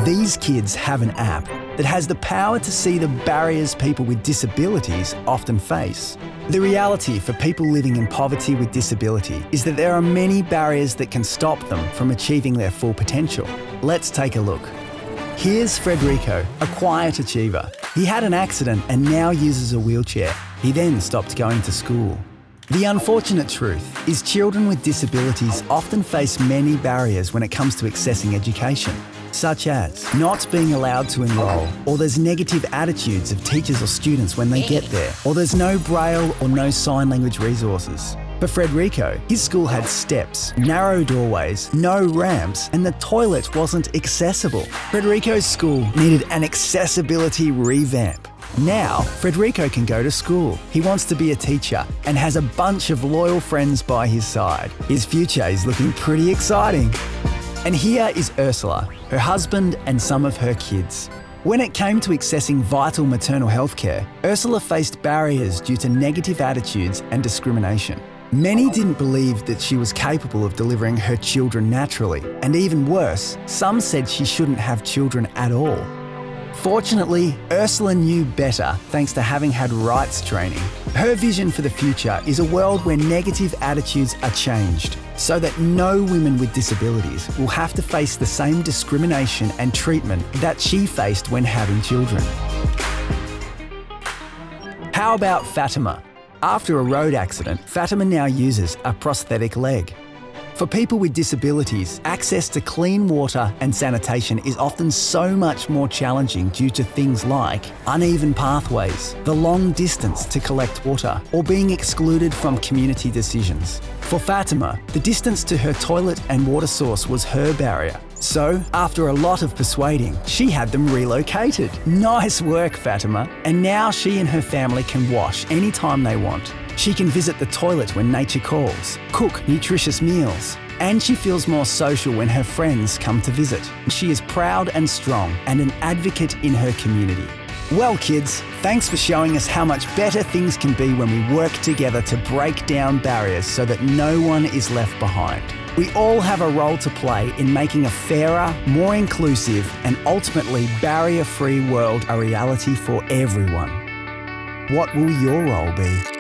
These kids have an app that has the power to see the barriers people with disabilities often face. The reality for people living in poverty with disability is that there are many barriers that can stop them from achieving their full potential. Let's take a look. Here's Federico, a quiet achiever. He had an accident and now uses a wheelchair. He then stopped going to school. The unfortunate truth is children with disabilities often face many barriers when it comes to accessing education, such as not being allowed to enrol, or there's negative attitudes of teachers or students when they get there, or there's no braille or no sign language resources. For Federico, his school had steps, narrow doorways, no ramps, and the toilet wasn't accessible. Federico's school needed an accessibility revamp. Now, Federico can go to school. He wants to be a teacher and has a bunch of loyal friends by his side. His future is looking pretty exciting. And here is Ursula, her husband and some of her kids. When it came to accessing vital maternal health care, Ursula faced barriers due to negative attitudes and discrimination. Many didn't believe that she was capable of delivering her children naturally, and even worse, some said she shouldn't have children at all. Fortunately, Ursula knew better thanks to having had rights training. Her vision for the future is a world where negative attitudes are changed, so that no women with disabilities will have to face the same discrimination and treatment that she faced when having children. How about Fatima? After a road accident, Fatima now uses a prosthetic leg. For people with disabilities, access to clean water and sanitation is often so much more challenging due to things like uneven pathways, the long distance to collect water, or being excluded from community decisions. For Fatima, the distance to her toilet and water source was her barrier. So, after a lot of persuading, she had them relocated. Nice work, Fatima. And now she and her family can wash anytime they want. She can visit the toilet when nature calls, cook nutritious meals, and she feels more social when her friends come to visit. She is proud and strong and an advocate in her community. Well, kids, thanks for showing us how much better things can be when we work together to break down barriers so that no one is left behind. We all have a role to play in making a fairer, more inclusive, and ultimately barrier-free world a reality for everyone. What will your role be?